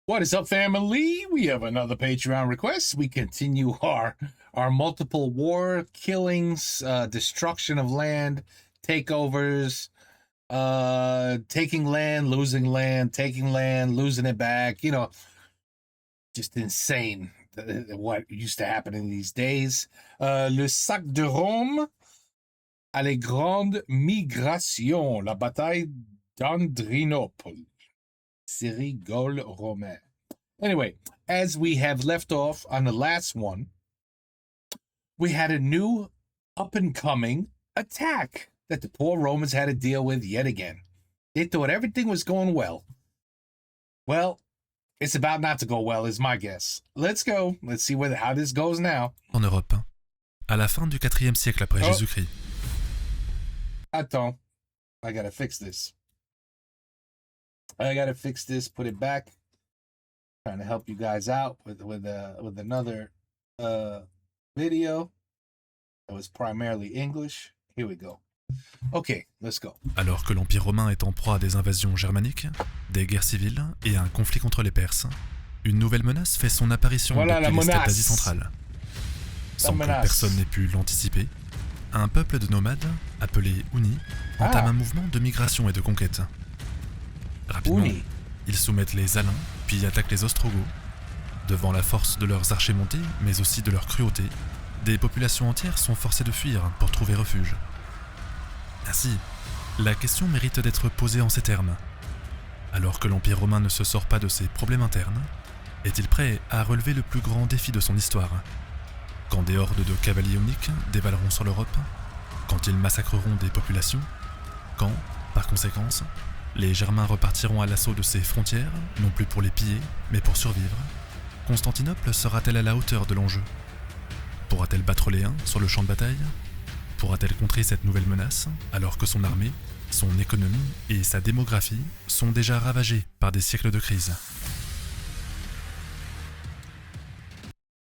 What is up, family? We have another Patreon request. We continue our multiple war killings, destruction of land, takeovers, taking land, losing land, taking land, losing it back. You know, just insane what used to happen in these days. Le sac de Rome à les grandes migrations, la bataille d'Andrinople. Série Gaule-Romain. Anyway, as we have left off on the last one, we had a new up-and-coming attack that the poor Romans had to deal with yet again. They thought everything was going well. Well, it's about not to go well, is my guess. Let's go. Let's see how this goes now. En Europe, à la fin du IVe siècle après Jésus-Christ. Attends, I gotta fix this. Put it back. Trying to help you guys out with another video that was primarily English. Here we go. Okay, let's go. Alors que l'Empire romain est en proie à des invasions germaniques, des guerres civiles et un conflit contre les Perses, une nouvelle menace fait son apparition depuis les steppes d'Asie centrale. Sans que personne n'ait pu l'anticiper, un peuple de nomades, appelé Huni, entame un mouvement de migration et de conquête. Rapidement, ils soumettent les Alains, puis attaquent les Ostrogoths. Devant la force de leurs archers montés, mais aussi de leur cruauté, des populations entières sont forcées de fuir pour trouver refuge. Ainsi, la question mérite d'être posée en ces termes. Alors que l'Empire romain ne se sort pas de ses problèmes internes, est-il prêt à relever le plus grand défi de son histoire? Quand des hordes de cavaliers uniques dévaleront sur l'Europe? Quand ils massacreront des populations? Quand, par conséquence, les Germains repartiront à l'assaut de ses frontières, non plus pour les piller, mais pour survivre? Constantinople sera-t-elle à la hauteur de l'enjeu? Pourra-t-elle battre les Huns sur le champ de bataille? Pourra-t-elle contrer cette nouvelle menace, alors que son armée, son économie et sa démographie sont déjà ravagées par des siècles de crise?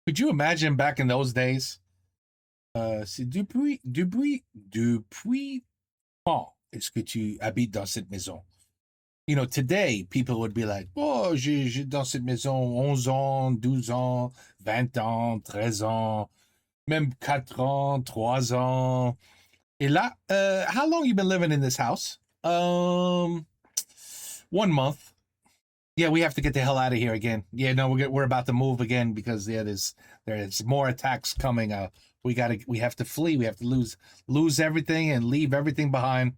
Could you imagine back in those days? C'est depuis quand est-ce que tu habites dans cette maison? You know, today, people would be like, oh, j'ai dans cette maison 11 ans, 12 ans, 20 ans, 13 ans, même 4 ans, 3 ans. Et là, how long you been living in this house? 1 month. Yeah, we have to get the hell out of here again. Yeah, no, we're about to move again because there's more attacks coming. We have to flee. We have to lose everything and leave everything behind.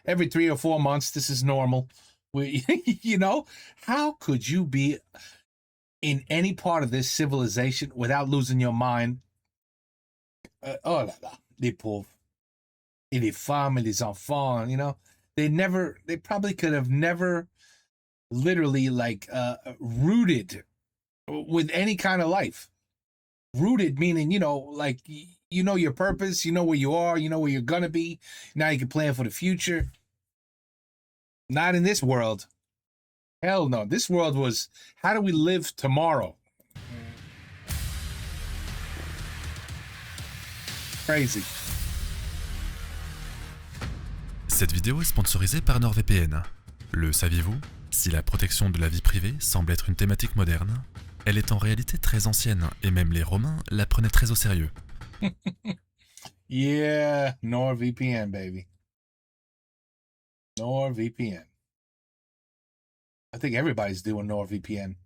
Every 3 or 4 months, this is normal. You know, how could you be in any part of this civilization without losing your mind? Oh là là, les pauvres. Et les femmes et les enfants, you know, they probably could have never literally rooted with any kind of life. Rooted meaning, you know, like, you know your purpose, you know where you are, you know where you're gonna be. Now you can plan for the future. Not in this world. Hell no. This world was, how do we live tomorrow? Crazy. Cette vidéo est sponsorisée par NordVPN. Le saviez-vous? Si la protection de la vie privée semble être une thématique moderne, elle est en réalité très ancienne et même les Romains la prenaient très au sérieux. Yeah, NordVPN, baby. NordVPN. I think everybody's doing NordVPN.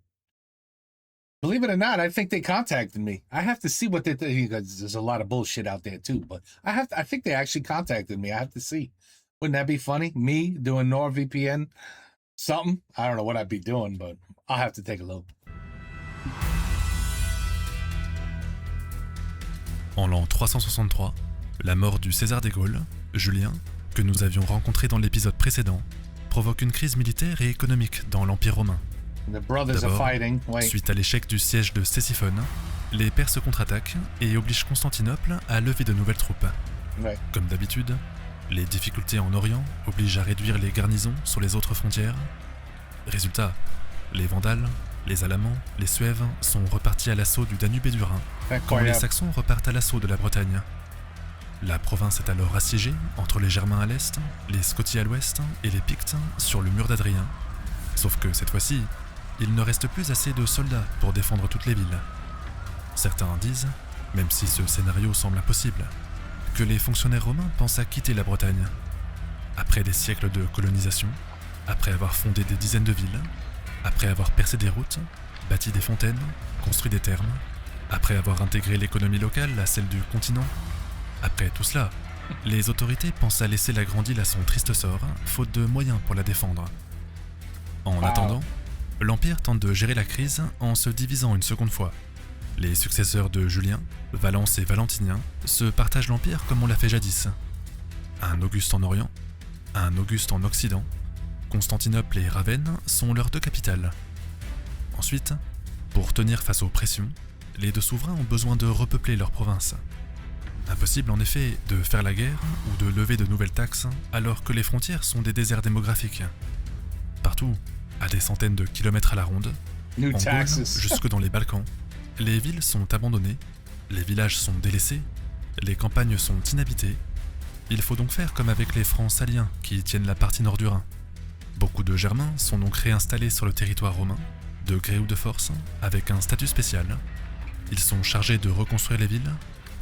Believe it or not, I think they contacted me. I have to see what they think, because there's a lot of bullshit out there too. But I think they actually contacted me. I have to see. Wouldn't that be funny? Me doing NordVPN something? I don't know what I'd be doing, but I'll have to take a look. En l'an 363, la mort du César des Gaules, Julien, que nous avions rencontré dans l'épisode précédent, provoque une crise militaire et économique dans l'Empire romain. D'abord, suite à l'échec du siège de Ctésiphone, les Perses contre-attaquent et obligent Constantinople à lever de nouvelles troupes. Comme d'habitude, les difficultés en Orient obligent à réduire les garnisons sur les autres frontières. Résultat, les Vandales, les Alamans, les Suèves sont repartis à l'assaut du Danube et du Rhin, quand les Saxons repartent à l'assaut de la Bretagne. La province est alors assiégée entre les Germains à l'est, les Scotis à l'ouest et les Pictes sur le mur d'Adrien. Sauf que cette fois-ci, il ne reste plus assez de soldats pour défendre toutes les villes. Certains disent, même si ce scénario semble impossible, que les fonctionnaires romains pensent à quitter la Bretagne. Après des siècles de colonisation, après avoir fondé des dizaines de villes, après avoir percé des routes, bâti des fontaines, construit des thermes, après avoir intégré l'économie locale à celle du continent, après tout cela, les autorités pensent à laisser la grande île à son triste sort, faute de moyens pour la défendre. En attendant, l'Empire tente de gérer la crise en se divisant une seconde fois. Les successeurs de Julien, Valens et Valentinien, se partagent l'Empire comme on l'a fait jadis. Un Auguste en Orient, un Auguste en Occident, Constantinople et Ravenne sont leurs deux capitales. Ensuite, pour tenir face aux pressions, les deux souverains ont besoin de repeupler leurs provinces. Impossible en effet de faire la guerre ou de lever de nouvelles taxes alors que les frontières sont des déserts démographiques. Partout, à des centaines de kilomètres à la ronde, en Gaule jusque dans les Balkans, les villes sont abandonnées, les villages sont délaissés, les campagnes sont inhabitées. Il faut donc faire comme avec les Francs saliens qui tiennent la partie nord du Rhin. Beaucoup de Germains sont donc réinstallés sur le territoire romain, de gré ou de force, avec un statut spécial. Ils sont chargés de reconstruire les villes,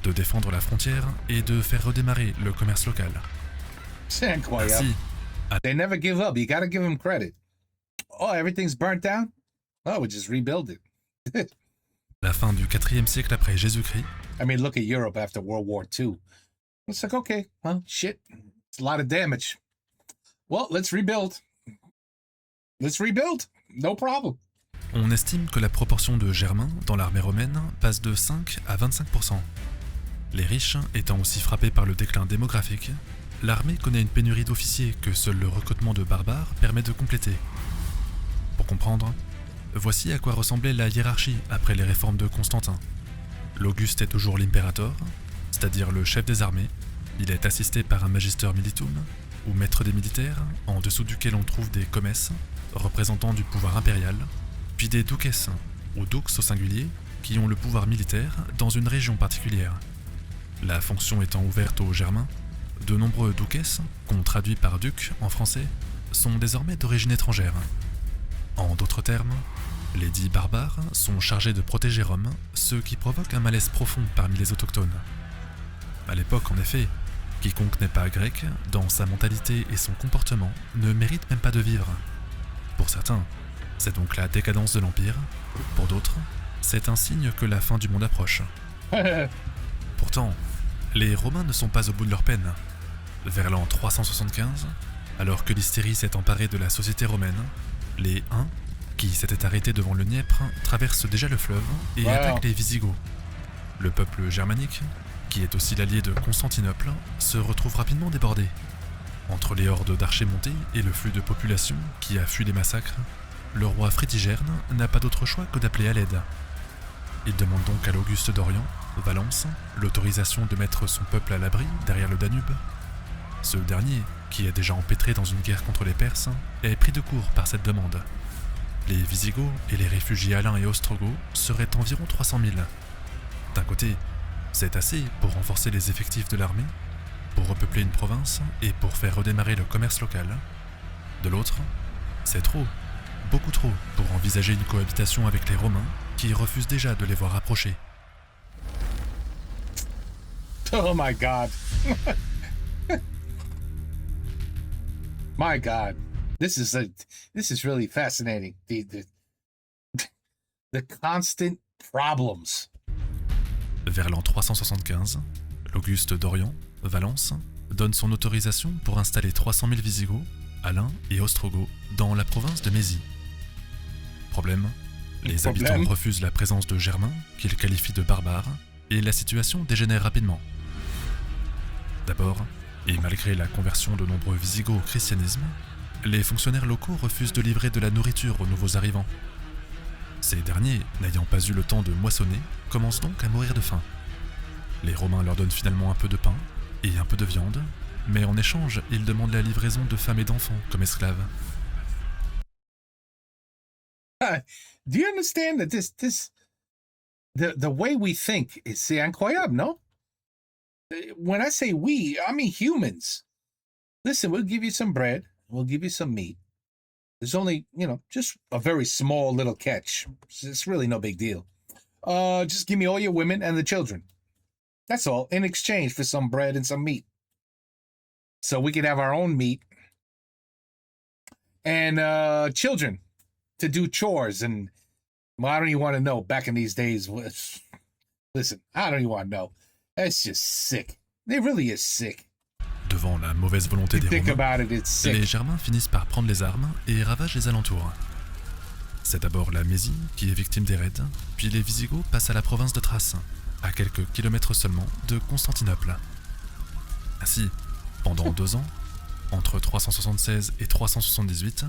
de défendre la frontière et de faire redémarrer le commerce local. C'est incroyable. They never give up. You gotta give them credit. Oh, everything's burnt down? Oh, we just rebuild it. La fin du 4e siècle après Jésus-Christ. I mean, look at Europe after World War II. It's like, okay, well, shit. It's a lot of damage. Well, let's rebuild. Let's rebuild. No problem. On estime que la proportion de Germains dans l'armée romaine passe de 5 à 25%. Les riches étant aussi frappés par le déclin démographique, l'armée connaît une pénurie d'officiers que seul le recrutement de barbares permet de compléter. Pour comprendre, voici à quoi ressemblait la hiérarchie après les réformes de Constantin. L'Auguste est toujours l'imperator, c'est-à-dire le chef des armées. Il est assisté par un magister militum, ou maître des militaires, en dessous duquel on trouve des comes, représentants du pouvoir impérial, puis des duces, ou dux au singulier, qui ont le pouvoir militaire dans une région particulière. La fonction étant ouverte aux Germains, de nombreux duces, qu'on traduit par duc en français, sont désormais d'origine étrangère. En d'autres termes, les dits barbares sont chargés de protéger Rome, ce qui provoque un malaise profond parmi les autochtones. À l'époque, en effet, quiconque n'est pas grec, dans sa mentalité et son comportement, ne mérite même pas de vivre. Pour certains, c'est donc la décadence de l'Empire. Pour d'autres, c'est un signe que la fin du monde approche. Pourtant, les Romains ne sont pas au bout de leur peine. Vers l'an 375, alors que l'hystérie s'est emparée de la société romaine, les Huns, qui s'étaient arrêtés devant le Dniepr, traversent déjà le fleuve et attaquent les Visigoths. Le peuple germanique, qui est aussi l'allié de Constantinople, se retrouve rapidement débordé. Entre les hordes d'archers montés et le flux de population qui a fui les massacres, le roi Fritigerne n'a pas d'autre choix que d'appeler à l'aide. Il demande donc à l'Auguste d'Orient, Valens, l'autorisation de mettre son peuple à l'abri derrière le Danube. Ce dernier, qui est déjà empêtré dans une guerre contre les Perses, est pris de court par cette demande. Les Visigoths et les réfugiés alains et ostrogoths seraient environ 300 000. D'un côté, c'est assez pour renforcer les effectifs de l'armée, pour repeupler une province et pour faire redémarrer le commerce local. De l'autre, c'est trop, beaucoup trop, pour envisager une cohabitation avec les Romains qui refusent déjà de les voir approcher. Oh my God. My God. This is really fascinating. The constant problems. Vers l'an 375, l'Auguste d'Orient, Valens, donne son autorisation pour installer 300 000 Visigoths, Alains et Ostrogoths dans la province de Mésie. Problème, les habitants refusent la présence de Germains, qu'ils qualifient de barbares, et la situation dégénère rapidement. D'abord, et malgré la conversion de nombreux Visigoths au christianisme, les fonctionnaires locaux refusent de livrer de la nourriture aux nouveaux arrivants. Ces derniers, n'ayant pas eu le temps de moissonner, commencent donc à mourir de faim. Les Romains leur donnent finalement un peu de pain et un peu de viande, mais en échange, ils demandent la livraison de femmes et d'enfants comme esclaves. Do you understand that the way we think is incroyable, no? When I say we, I mean humans. Listen, we'll give you some bread, we'll give you some meat, There's only, just a very small little catch. It's really no big deal. Just give me all your women and the children. That's all, in exchange for some bread and some meat. So we could have our own meat. And children to do chores. And well, I don't even want to know. Back in these days, listen, I don't even want to know. That's just sick. It really is sick. Devant la mauvaise volonté des Romains, les Germains finissent par prendre les armes et ravagent les alentours. C'est d'abord la Mésie qui est victime des raids, puis les Visigoths passent à la province de Thrace, à quelques kilomètres seulement de Constantinople. Ainsi, pendant 2 ans, entre 376 et 378,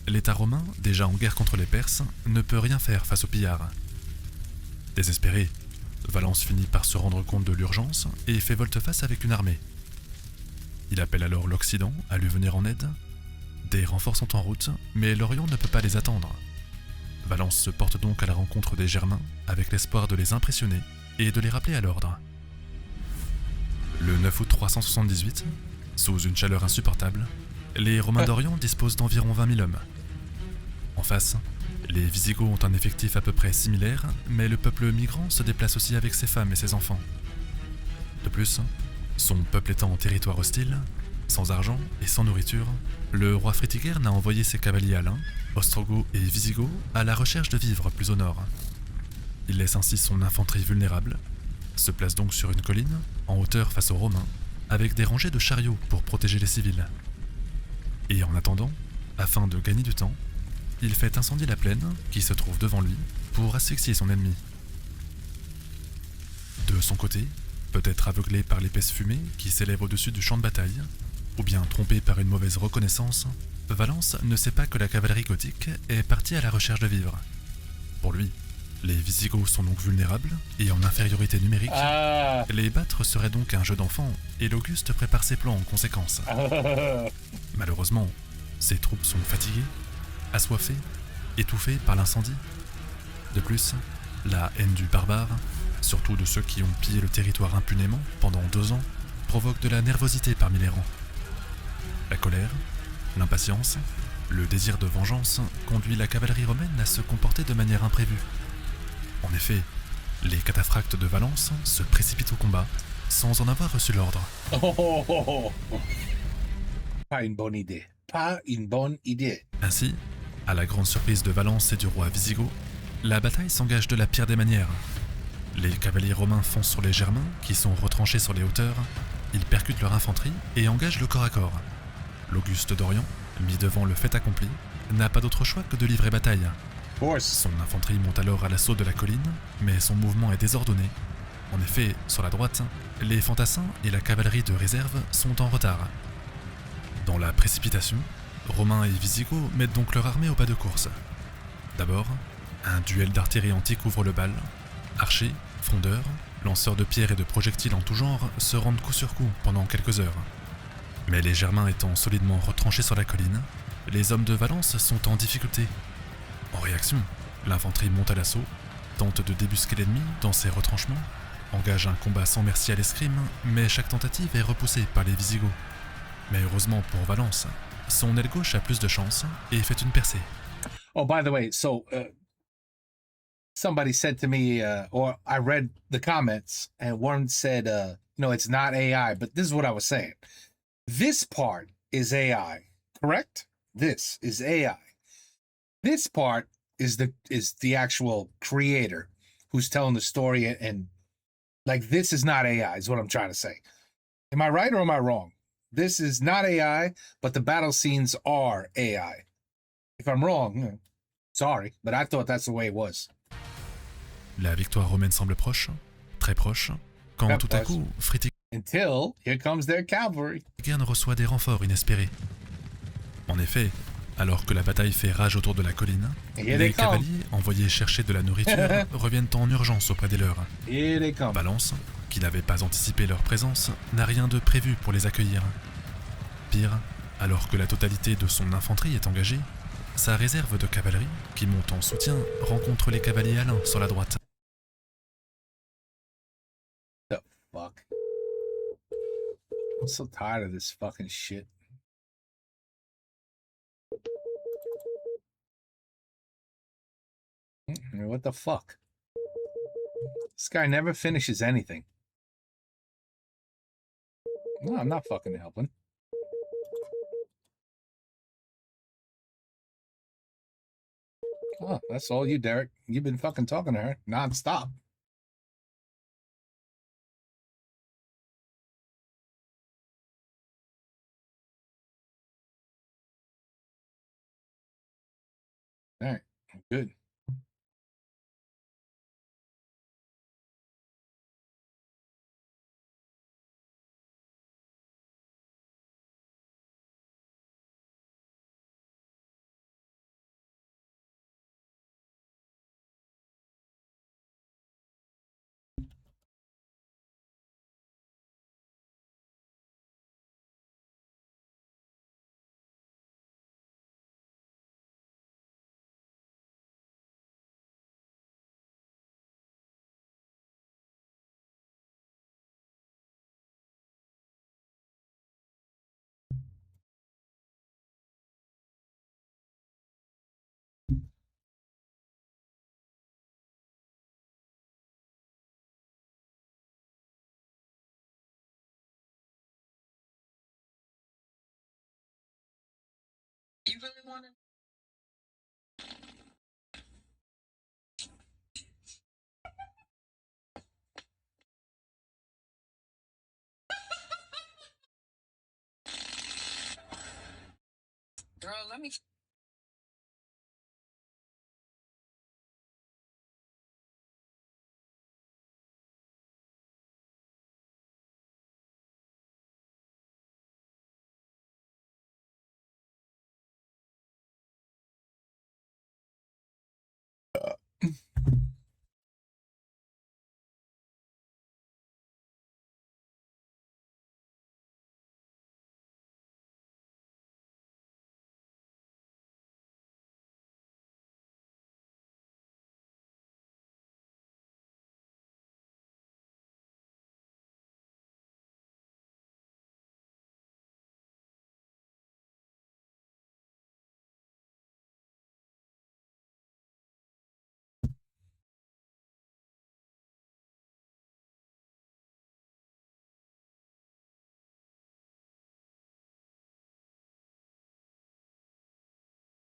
l'État romain, déjà en guerre contre les Perses, ne peut rien faire face aux pillards. Désespéré, Valence finit par se rendre compte de l'urgence et fait volte-face avec une armée. Il appelle alors l'Occident à lui venir en aide. Des renforts sont en route, mais l'Orient ne peut pas les attendre. Valence se porte donc à la rencontre des Germains avec l'espoir de les impressionner et de les rappeler à l'ordre. Le 9 août 378, sous une chaleur insupportable, les Romains d'Orient disposent d'environ 20 000 hommes. En face, les Visigoths ont un effectif à peu près similaire, mais le peuple migrant se déplace aussi avec ses femmes et ses enfants. De plus, son peuple étant en territoire hostile, sans argent et sans nourriture, le roi Fritigern a envoyé ses cavaliers alains, ostrogoths et visigoths, à la recherche de vivres plus au nord. Il laisse ainsi son infanterie vulnérable, se place donc sur une colline, en hauteur face aux Romains, avec des rangées de chariots pour protéger les civils. Et en attendant, afin de gagner du temps, il fait incendier la plaine qui se trouve devant lui pour asphyxier son ennemi. De son côté, peut-être aveuglé par l'épaisse fumée qui s'élève au-dessus du champ de bataille, ou bien trompé par une mauvaise reconnaissance, Valence ne sait pas que la cavalerie gothique est partie à la recherche de vivres. Pour lui, les Visigoths sont donc vulnérables et en infériorité numérique. Les battre serait donc un jeu d'enfant et l'Auguste prépare ses plans en conséquence. Malheureusement, ses troupes sont fatiguées, assoiffées, étouffées par l'incendie. De plus, la haine du barbare, surtout de ceux qui ont pillé le territoire impunément pendant 2 ans, provoque de la nervosité parmi les rangs. La colère, l'impatience, le désir de vengeance conduit la cavalerie romaine à se comporter de manière imprévue. En effet, les cataphractes de Valence se précipitent au combat sans en avoir reçu l'ordre. Pas une bonne idée. Pas une bonne idée. Ainsi, à la grande surprise de Valence et du roi Visigoth, la bataille s'engage de la pire des manières. Les cavaliers romains foncent sur les Germains qui sont retranchés sur les hauteurs, ils percutent leur infanterie et engagent le corps à corps. L'Auguste d'Orient, mis devant le fait accompli, n'a pas d'autre choix que de livrer bataille. Son infanterie monte alors à l'assaut de la colline, mais son mouvement est désordonné. En effet, sur la droite, les fantassins et la cavalerie de réserve sont en retard. Dans la précipitation, Romains et Visigoths mettent donc leur armée au pas de course. D'abord, un duel d'artillerie antique ouvre le bal. Archers, frondeurs, lanceurs de pierres et de projectiles en tout genre se rendent coup sur coup pendant quelques heures. Mais les Germains étant solidement retranchés sur la colline, les hommes de Valence sont en difficulté. En réaction, l'infanterie monte à l'assaut, tente de débusquer l'ennemi dans ses retranchements, engage un combat sans merci à l'escrime, mais chaque tentative est repoussée par les Visigoths. Mais heureusement pour Valence, son aile gauche a plus de chance et fait une percée. Oh, by the way, somebody said to me, or I read the comments, and one said, it's not AI, but this is what I was saying. This part is AI, correct? This is AI. This part is the actual creator who's telling the story, and like, this is not AI is what I'm trying to say. Am I right or am I wrong? This is not AI, but the battle scenes are AI. If I'm wrong, sorry, but I thought that's the way it was. La victoire romaine semble proche, très proche, quand tout à coup, Until here comes their cavalry. Fritigern reçoit des renforts inespérés. En effet, alors que la bataille fait rage autour de la colline, les cavaliers envoyés chercher de la nourriture reviennent en urgence auprès des leurs. Valence, qui n'avait pas anticipé leur présence, n'a rien de prévu pour les accueillir. Pire, alors que la totalité de son infanterie est engagée, sa réserve de cavalerie, qui monte en soutien, rencontre les cavaliers alains sur la droite. The fuck? I'm so tired of this fucking shit. What the fuck? This guy never finishes anything. No, I'm not fucking helping. Oh, that's all you, Derek. You've been fucking talking to her non-stop. All right, good. You really want it? Girl, let me.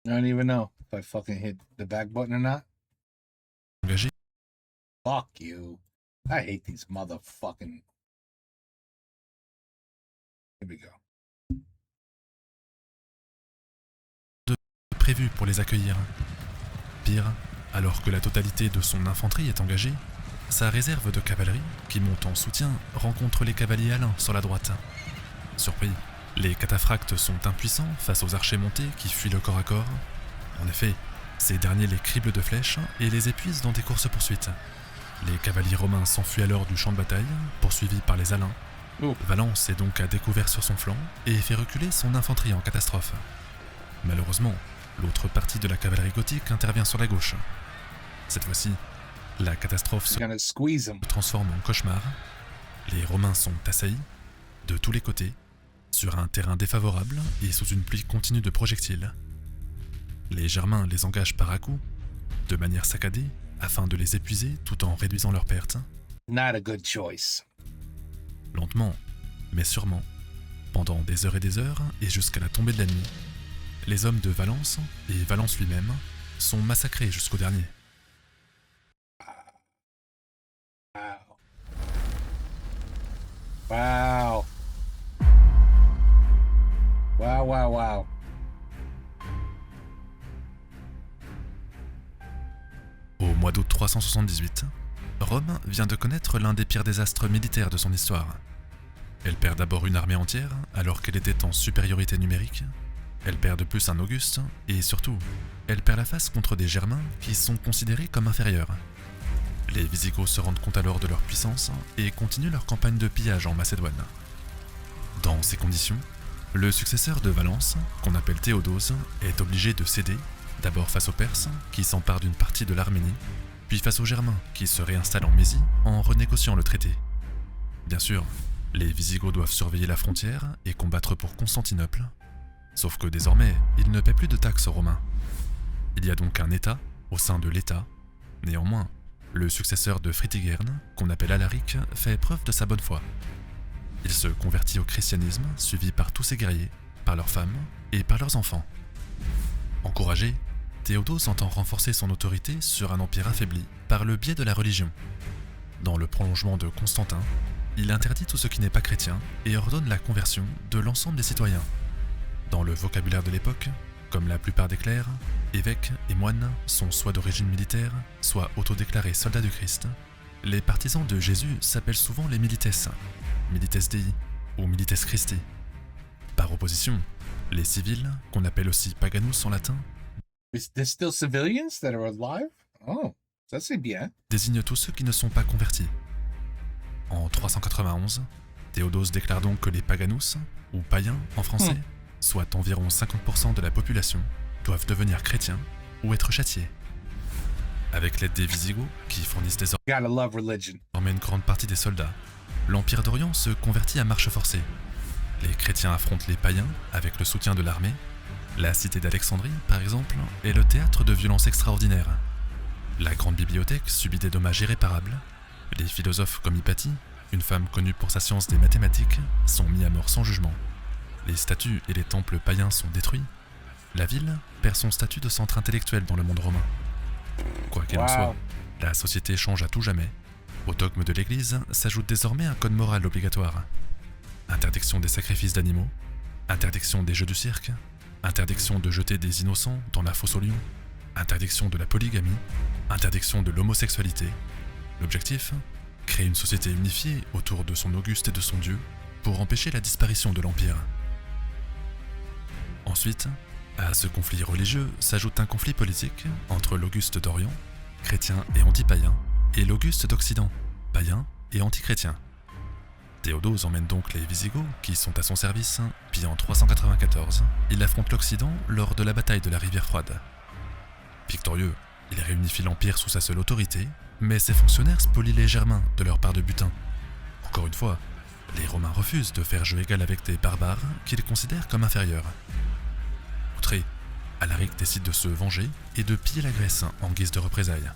I don't even know if I fucking hit the back button or not. Engagé. Fuck you. I hate these motherfucking... Here we go. Prévu pour les accueillir. Pire, alors que la totalité de son infanterie est engagée, sa réserve de cavalerie, qui monte en soutien, rencontre les cavaliers alains sur la droite. Surpris, les cataphractes sont impuissants face aux archers montés qui fuient le corps à corps. En effet, ces derniers les criblent de flèches et les épuisent dans des courses-poursuites. Les cavaliers romains s'enfuient alors du champ de bataille, poursuivis par les alains. Valence est donc à découvert sur son flanc et fait reculer son infanterie en catastrophe. Malheureusement, l'autre partie de la cavalerie gothique intervient sur la gauche. Cette fois-ci, la catastrophe se transforme en cauchemar. Les Romains sont assaillis, de tous les côtés, sur un terrain défavorable et sous une pluie continue de projectiles. Les Germains les engagent par à-coups, de manière saccadée, afin de les épuiser tout en réduisant leurs pertes. Not a good choice. Lentement, mais sûrement, pendant des heures et jusqu'à la tombée de la nuit, les hommes de Valence, et Valence lui-même, sont massacrés jusqu'au dernier. Wow. Wow, wow, wow. Au mois d'août 378, Rome vient de connaître l'un des pires désastres militaires de son histoire. Elle perd d'abord une armée entière, alors qu'elle était en supériorité numérique. Elle perd de plus un Auguste, et surtout, elle perd la face contre des Germains qui sont considérés comme inférieurs. Les Visigoths se rendent compte alors de leur puissance et continuent leur campagne de pillage en Macédoine. Dans ces conditions, le successeur de Valence, qu'on appelle Théodose, est obligé de céder, d'abord face aux Perses, qui s'emparent d'une partie de l'Arménie, puis face aux Germains, qui se réinstallent en Mésie en renégociant le traité. Bien sûr, les Visigoths doivent surveiller la frontière et combattre pour Constantinople, sauf que désormais, ils ne paient plus de taxes aux Romains. Il y a donc un État, au sein de l'État, Néanmoins, le successeur de Fritigern, qu'on appelle Alaric, fait preuve de sa bonne foi. Il se convertit au christianisme, suivi par tous ses guerriers, par leurs femmes et par leurs enfants. Encouragé, Théodose entend renforcer son autorité sur un empire affaibli par le biais de la religion. Dans le prolongement de Constantin, il interdit tout ce qui n'est pas chrétien et ordonne la conversion de l'ensemble des citoyens. Dans le vocabulaire de l'époque, comme la plupart des clercs, évêques et moines sont soit d'origine militaire, soit autodéclarés soldats du Christ, les partisans de Jésus s'appellent souvent les milites, milites Dei ou milites Christi. Par opposition, les civils, qu'on appelle aussi paganus en latin, There's still civilians that are alive? Oh, ça c'est bien. Désignent tous ceux qui ne sont pas convertis. En 391, Théodose déclare donc que les paganus, ou païens en français, soit environ 50% de la population, doivent devenir chrétiens ou être châtiés. Avec l'aide des Visigoths, qui fournissent désormais une grande partie des soldats, l'Empire d'Orient se convertit à marche forcée. Les chrétiens affrontent les païens avec le soutien de l'armée. La cité d'Alexandrie, par exemple, est le théâtre de violences extraordinaires. La grande bibliothèque subit des dommages irréparables. Les philosophes comme Hypatie, une femme connue pour sa science des mathématiques, sont mis à mort sans jugement. Les statues et les temples païens sont détruits. La ville perd son statut de centre intellectuel dans le monde romain. Quoi qu'il en soit, la société change à tout jamais. Au dogme de l'Église s'ajoute désormais un code moral obligatoire. Interdiction des sacrifices d'animaux, interdiction des jeux du cirque, interdiction de jeter des innocents dans la fosse aux lions, interdiction de la polygamie, interdiction de l'homosexualité. L'objectif ? Créer une société unifiée autour de son Auguste et de son Dieu pour empêcher la disparition de l'Empire. Ensuite, à ce conflit religieux s'ajoute un conflit politique entre l'Auguste d'Orient, chrétien et anti-païen, et l'Auguste d'Occident, païen et anti-chrétien. Théodose emmène donc les Visigoths, qui sont à son service, puis en 394, il affronte l'Occident lors de la bataille de la rivière Froide. Victorieux, il réunifie l'Empire sous sa seule autorité, mais ses fonctionnaires spolient les Germains de leur part de butin. Encore une fois, les Romains refusent de faire jeu égal avec des barbares qu'ils considèrent comme inférieurs. Outré, Alaric décide de se venger et de piller la Grèce en guise de représailles.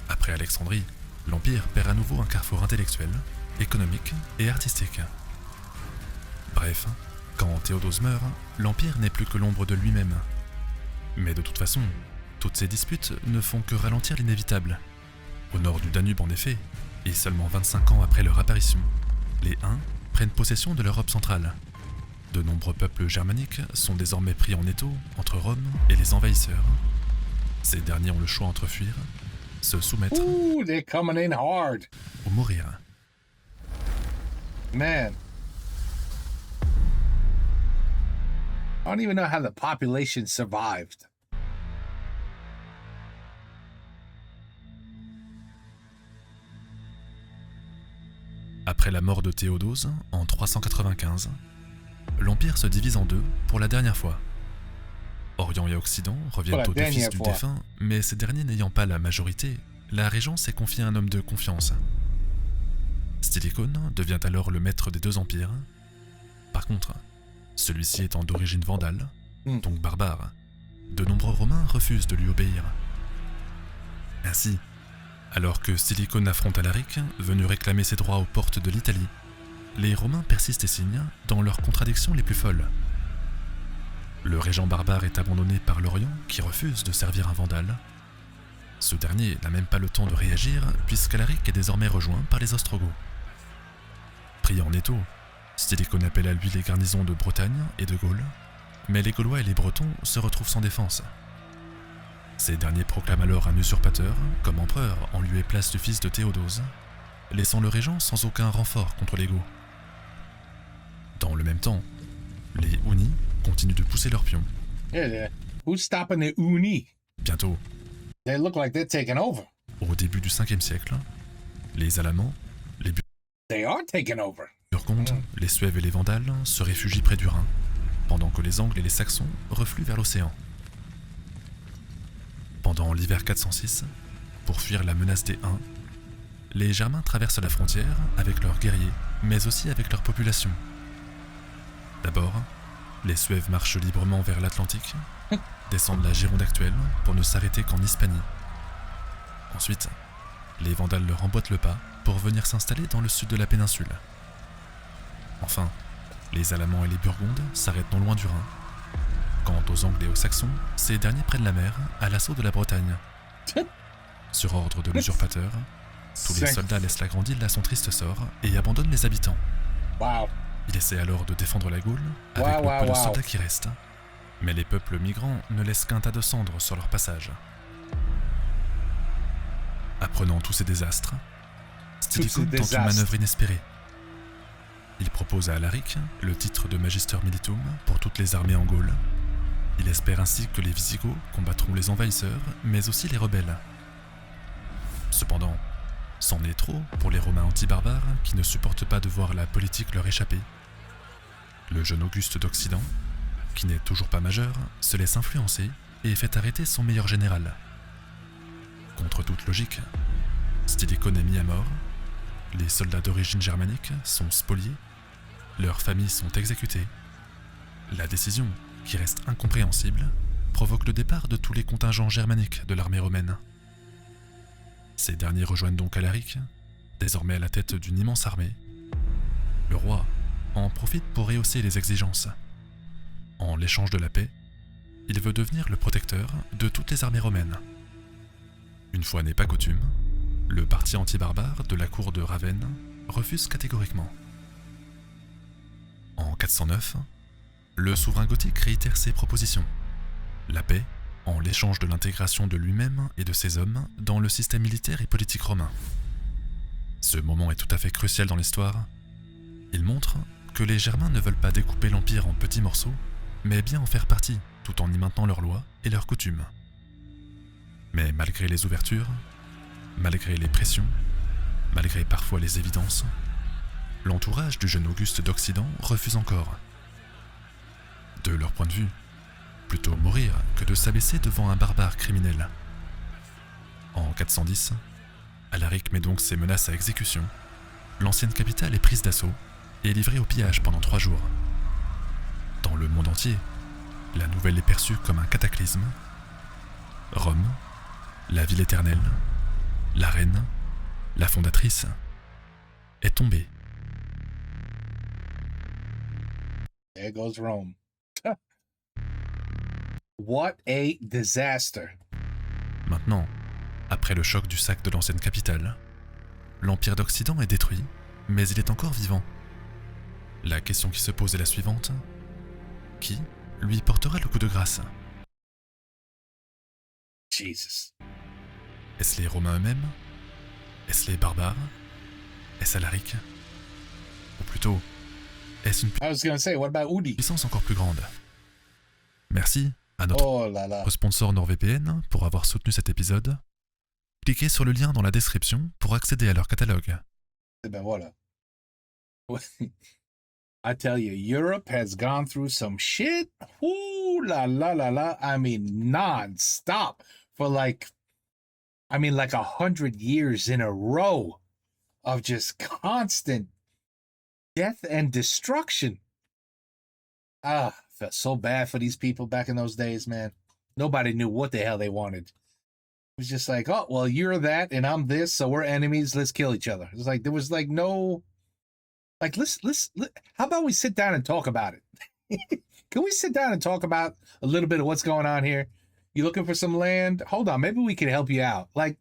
Après Alexandrie, l'Empire perd à nouveau un carrefour intellectuel, économique et artistique. Bref, quand Théodose meurt, l'Empire n'est plus que l'ombre de lui-même. Mais de toute façon, toutes ces disputes ne font que ralentir l'inévitable. Au nord du Danube en effet, et seulement 25 ans après leur apparition, les Huns prennent possession de l'Europe centrale. De nombreux peuples germaniques sont désormais pris en étau entre Rome et les envahisseurs. Ces derniers ont le choix entre fuir, se soumettre they're coming in hard. ou mourir. Man. I don't even know how the population survived. Après la mort de Théodose, en 395, l'Empire se divise en deux pour la dernière fois. Orient et Occident reviennent au fils du défunt, mais ces derniers n'ayant pas la majorité, la régence est confiée à un homme de confiance. Stilicone devient alors le maître des deux empires. Par contre, celui-ci étant d'origine vandale, donc barbare, de nombreux Romains refusent de lui obéir. Ainsi, alors que Stilicone affronte Alaric, venu réclamer ses droits aux portes de l'Italie, les Romains persistent et signent dans leurs contradictions les plus folles. Le régent barbare est abandonné par l'Orient, qui refuse de servir un vandale. Ce dernier n'a même pas le temps de réagir, puisqu'Alaric est désormais rejoint par les Ostrogoths. Pris en étau, Stilicone appelle à lui les garnisons de Bretagne et de Gaule, mais les Gaulois et les Bretons se retrouvent sans défense. Ces derniers proclament alors un usurpateur comme empereur en lieu et place du fils de Théodose, laissant le régent sans aucun renfort contre les Goths. Dans le même temps, les Hunis continuent de pousser leurs pions. Who's stopping the Uni? Bientôt, They look like they're taking over. au début du 5e siècle, les Alamans, les They are taking over. Burgondes, les Suèves et les Vandales se réfugient près du Rhin, pendant que les Angles et les Saxons refluent vers l'océan. Pendant l'hiver 406, pour fuir la menace des Huns, les Germains traversent la frontière avec leurs guerriers, mais aussi avec leur population. D'abord, les Suèves marchent librement vers l'Atlantique, descendent la Gironde actuelle pour ne s'arrêter qu'en Hispanie. Ensuite, les Vandales leur emboîtent le pas pour venir s'installer dans le sud de la péninsule. Enfin, les Alamans et les Burgondes s'arrêtent non loin du Rhin. Quant aux Anglo-Saxons, ces derniers prennent la mer à l'assaut de la Bretagne. Sur ordre de l'usurpateur, tous les soldats laissent la grande île à son triste sort et abandonnent les habitants. Wow. Ils essaient alors de défendre la Gaule avec le peu de soldats qui restent. Mais les peuples migrants ne laissent qu'un tas de cendres sur leur passage. Apprenant tous ces désastres, Stilicho tente une manœuvre inespérée. Il propose à Alaric le titre de Magister Militum pour toutes les armées en Gaule. Il espère ainsi que les Visigoths combattront les envahisseurs, mais aussi les rebelles. Cependant, c'en est trop pour les Romains anti-barbares qui ne supportent pas de voir la politique leur échapper. Le jeune Auguste d'Occident, qui n'est toujours pas majeur, se laisse influencer et fait arrêter son meilleur général. Contre toute logique, Stilicone est mis à mort, les soldats d'origine germanique sont spoliés, leurs familles sont exécutées. La décision, qui reste incompréhensible, provoque le départ de tous les contingents germaniques de l'armée romaine. Ces derniers rejoignent donc Alaric, désormais à la tête d'une immense armée. Le roi en profite pour rehausser les exigences. En l'échange de la paix, il veut devenir le protecteur de toutes les armées romaines. Une fois n'est pas coutume, le parti anti-barbare de la cour de Ravenne refuse catégoriquement. En 409, le souverain gothique réitère ses propositions. La paix, en l'échange de l'intégration de lui-même et de ses hommes dans le système militaire et politique romain. Ce moment est tout à fait crucial dans l'histoire. Il montre que les Germains ne veulent pas découper l'Empire en petits morceaux, mais bien en faire partie, tout en y maintenant leurs lois et leurs coutumes. Mais malgré les ouvertures, malgré les pressions, malgré parfois les évidences, l'entourage du jeune Auguste d'Occident refuse encore. De leur point de vue, plutôt mourir que de s'abaisser devant un barbare criminel. En 410, Alaric met donc ses menaces à exécution. L'ancienne capitale est prise d'assaut et livrée au pillage pendant 3 jours. Dans le monde entier, la nouvelle est perçue comme un cataclysme. Rome, la ville éternelle, la reine, la fondatrice, est tombée. There goes Rome. What a disaster. Maintenant, après le choc du sac de l'ancienne capitale, l'Empire d'Occident est détruit, mais il est encore vivant. La question qui se pose est la suivante. Qui lui portera le coup de grâce? Jesus. Est-ce les Romains eux-mêmes? Est-ce les barbares? Est-ce Alaric? Ou plutôt, est-ce une puissance encore plus grande? Merci à notre sponsor NordVPN pour avoir soutenu cet épisode. Cliquez sur le lien dans la description pour accéder à leur catalogue. Et ben voilà. I tell you, Europe has gone through some shit. Ooh la la la la. I mean, non-stop for like 100 years in a row of just constant death and destruction. I felt so bad for these people back in those days, man. Nobody knew what the hell they wanted. It was just like, oh, well, you're that and I'm this, so we're enemies. Let's kill each other. It was like, there was like no, like, let's how about we sit down and talk about it? Can we sit down and talk about a little bit of what's going on here? You looking for some land? Hold on, maybe we can help you out. Like,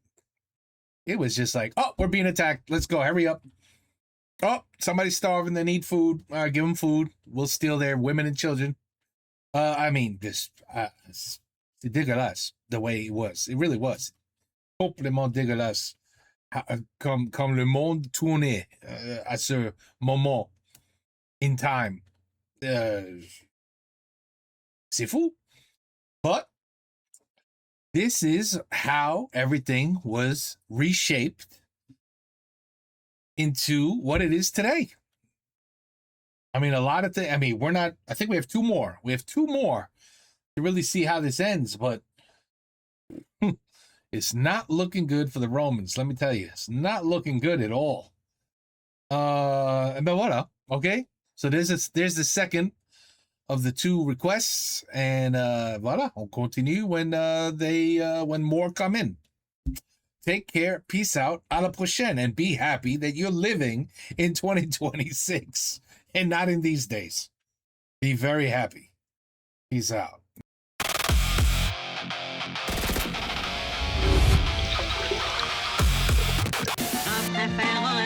it was just like, oh, we're being attacked. Let's go. Hurry up. Oh, somebody's starving. They need food. All right, give them food. We'll steal their women and children. I mean, it's dégueulasse the way it was. It really was. Complètement dégueulasse. Comme le monde tournait à ce moment in time. C'est fou. But this is how everything was reshaped into what it is today. I mean, a lot of things. I mean, I think we have 2 more. We have 2 more to really see how this ends, but it's not looking good for the Romans. Let me tell you, it's not looking good at all. But voilà, okay? So there's the second of the 2 requests, and voilà, on continue when more come in. Take care. Peace out. À la prochaine. And be happy that you're living in 2026 and not in these days. Be very happy. Peace out. Faire